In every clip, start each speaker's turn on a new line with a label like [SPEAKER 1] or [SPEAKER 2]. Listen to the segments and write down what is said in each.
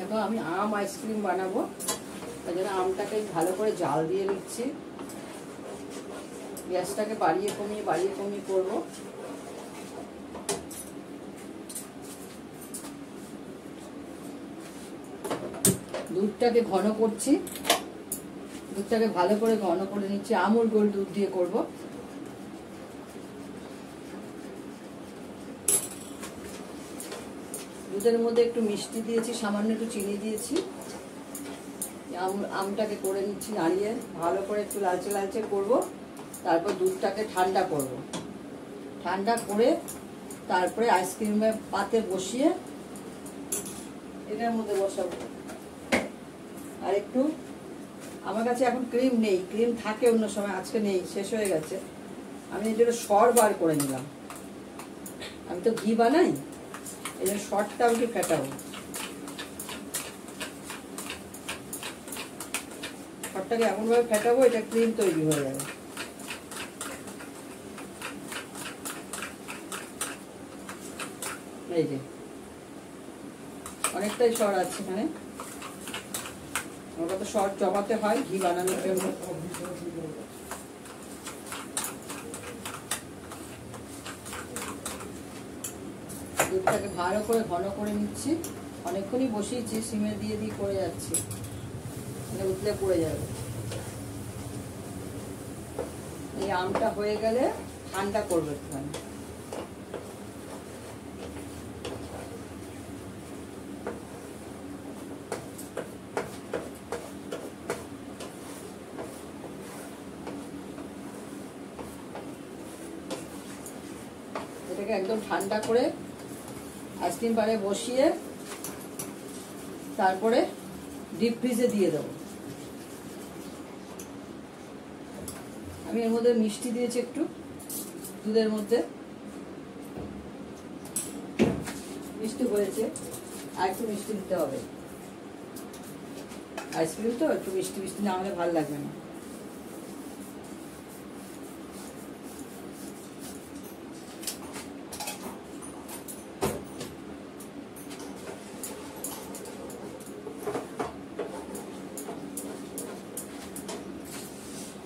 [SPEAKER 1] এখন আমি আম আইসক্রিম বানাবো, তাই জন্য আমটাকে ভালো করে জাল দিয়ে নিচ্ছি। গ্যাসটাকে বাড়িয়ে কমিয়ে করবো। দুধটাকে ঘন করছি, দুধটাকে ভালো করে ঘন করে নিচ্ছি। আমুল গোল্ড দুধ দিয়ে করব। দুধের মধ্যে একটু মিষ্টি দিয়েছি, সামান্য একটু চিনি দিয়েছি। আমটাকে করে নিচ্ছি নাড়িয়ে, ভালো করে একটু লালচে লালচে করব। তারপর দুধটাকে ঠান্ডা করব। ঠান্ডা করে তারপরে আইসক্রিমের পাতে বসিয়ে এটার মধ্যে বসাবো। আর একটু, আমার কাছে এখন ক্রিম নেই, ক্রিম থাকে অন্য সময়, আজকে নেই, শেষ হয়ে গেছে। আমি এই জন্য সর বার করে নিলাম। আমি তো ঘি বানাই, এই জন্য সরটা আমি একটু ফেটাবো। সরটাকে এমনভাবে ফেটাবো এটা ক্রিম তৈরি হয়ে যাবে। এই যে অনেকটাই সর আছে এখানে। ওটা তো সর জমাতে হয় ঘি বানানোর জন্য। দুধটাকে ভালো করে ঘন করে নিচ্ছি। অনেকক্ষণই বসিয়েছি, সিমে দিয়ে করে যাচ্ছি, উতলে পড়ে যাবে। এই আমটা হয়ে গেলে ঠান্ডা করবে একটুখানি। এটাকে একদম ঠান্ডা করে আইসক্রিম পারে বসিয়ে তারপরে ডিপ ফ্রিজে দিয়ে দেবো। আমি এর মধ্যে মিষ্টি দিয়েছি একটু, দুধের মধ্যে মিষ্টি হয়েছে, আর একটু মিষ্টি দিতে হবে। আইসক্রিম তো একটু মিষ্টি মিষ্টি না হলে ভালো লাগবে না।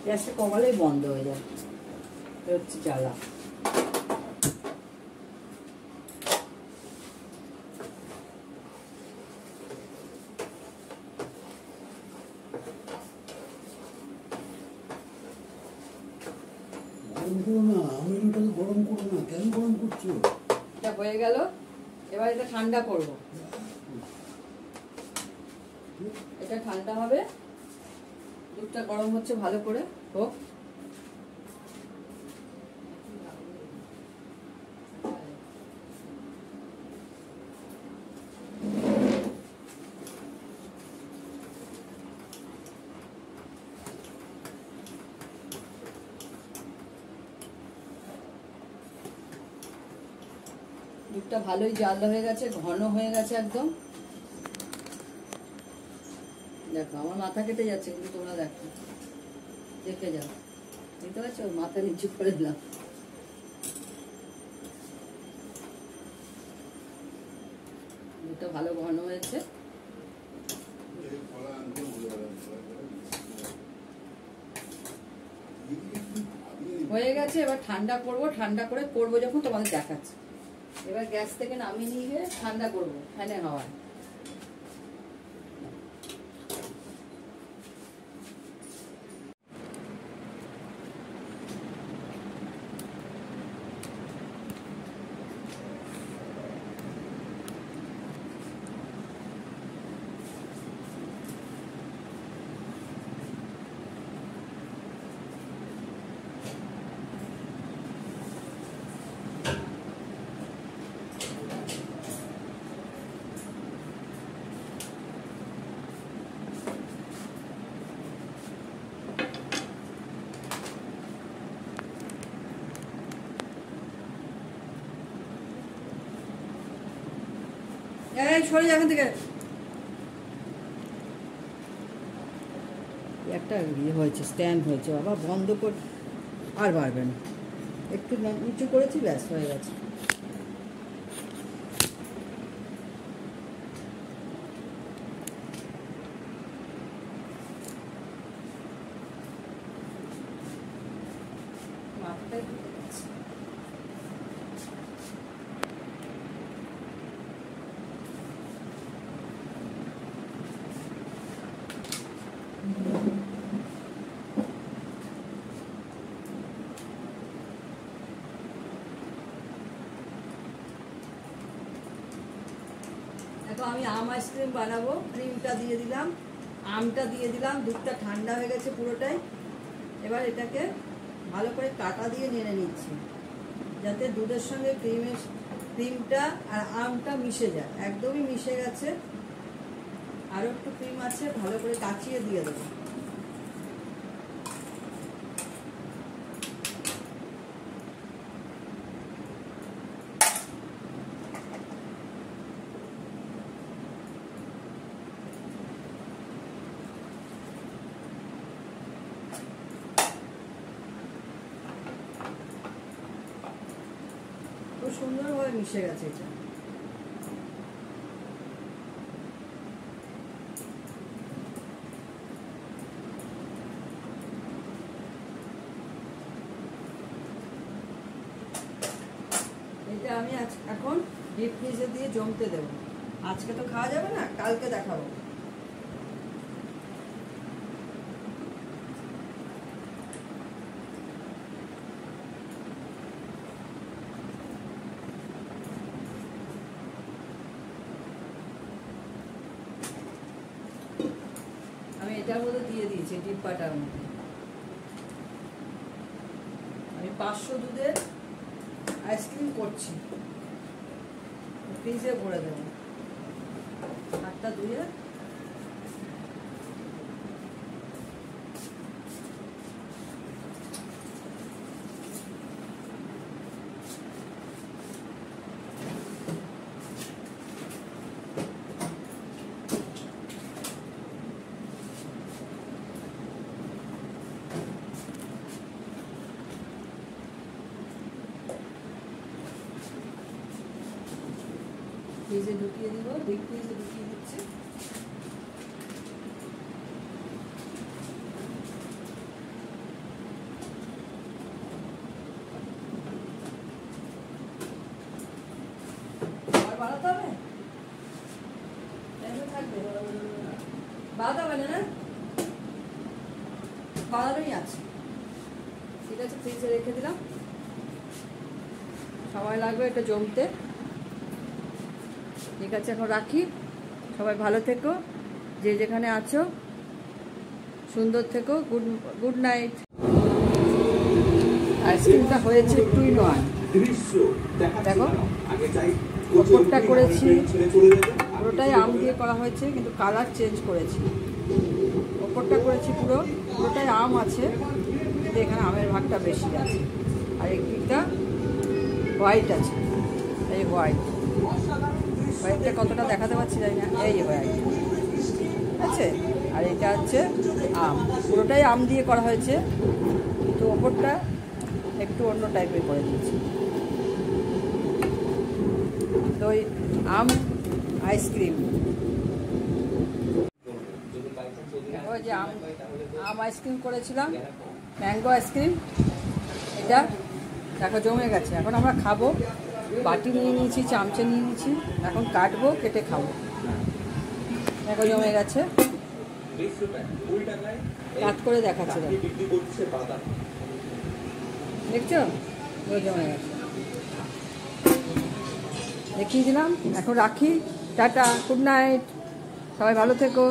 [SPEAKER 1] গ্যাসটা কমালেই বন্ধ হয়ে যায়, হচ্ছে জ্বালা।
[SPEAKER 2] গরম করো না, কেন গরম করছো?
[SPEAKER 1] এটা হয়ে গেল, এবার এটা ঠান্ডা করবো। এটা ঠান্ডা হবে, দুধটা গরম হচ্ছে, ভালো করে হোক। দুধটা ভালোই জাল হয়ে গেছে, ঘন হয়ে গেছে একদম। দেখো আমার মাথা কেটে যাচ্ছে, কিন্তু তোমরা দেখো, দেখে যাও, দেখতে পাচ্ছ? মাথা নিচু করে দিলাম। দুধটা ভালো ঘন হয়েছে। হয়ে গেছে, এবার ঠান্ডা করবো। ঠান্ডা করে করবো যখন তোমাদের দেখাচ্ছি। এবার গ্যাস থেকে নামিয়ে নিয়ে ঠান্ডা করবো ফ্যানের হাওয়ায়। সরে যাবেন থেকে একটা ইয়ে হয়েছে, স্ট্যান্ড হয়েছে, বাবা বন্ধ কর। আর বাড়বে না, একটু নিচু করেছি, ব্যাস হয়ে গেছে। এখন আমি আম আইসক্রিম বানাবো। ক্রিমটা দিয়ে দিলাম, আমটা দিয়ে দিলাম, দুধটা ঠান্ডা হয়ে গেছে পুরোটাই। এবার এটাকে ভালো করে কাটা দিয়ে নেড়ে নিচ্ছি, যাতে দুধের সঙ্গে ক্রিমটা আর আমটা মিশে যায়। একদমই মিশে গেছে, আরও একটু ক্রিম আছে, ভালো করে কাচিয়ে দিয়ে দেবো। খুব সুন্দরভাবে মিশে গেছে এটা। এটা আমি এখন ডিপ ফ্রিজে দিয়ে জমতে দেবো। আজকে তো খাওয়া যাবে না, কালকে দেখাবো। আমি এটার মধ্যে দিয়ে দিয়েছি, ডিব্বাটার মধ্যে। আমি 500 দুধের আইসক্রিম করছি, ফ্রিজে ভরে দেবো। হাতটা ধুয়ে ফ্রিজে ঢুকিয়ে দিব, ডিপ ফ্রিজে ঢুকিয়ে দিচ্ছি। আর বাড়াতে হবে, থাকবে, বাড়াতে হবে না, বাড়ানোই আছে। ঠিক আছে, ফ্রিজে রেখে দিলাম, সময় লাগবে এটা জমতে। ঠিক আছে, এখন রাখি। সবাই ভালো থেকো, যে যেখানে আছো সুন্দর থেকো। Good night. আইসক্রিমটা হয়েছে 2-in-1। দেখো, ওপরটা করেছি পুরোটাই আম দিয়ে করা হয়েছে, কিন্তু কালার চেঞ্জ করেছি। ওপরটা করেছি পুরোটাই আম আছে, কিন্তু এখানে আমের ভাগটা বেশি আছে। আর একদিকটা হোয়াইট আছে, এই হোয়াইট। হোয়াইটটা কতটা দেখাতে পারছি জানি না, এই হোয়াইট আছে। আর এটা হচ্ছে আম, পুরোটাই আম দিয়ে করা হয়েছে, কিন্তু ওপরটা একটু অন্য টাইপের করে দিয়েছি। তো ওই আম আইসক্রিম, ওই যে আম আইসক্রিম করেছিলাম, ম্যাঙ্গো আইসক্রিম, এটা দেখো জমে গেছে। এখন আমরা খাবো। বাটি নিয়ে নিয়েছি, চামচে নিয়ে নিয়েছি, এখন কাটবো, কেটে খাবো। দেখো জমে গেছে, কাট করে দেখাচ্ছে, দেখছো জমে গেছে, দেখিয়ে দিলাম। এখন রাখি, টাটা, গুড নাইট, সবাই ভালো থেকো।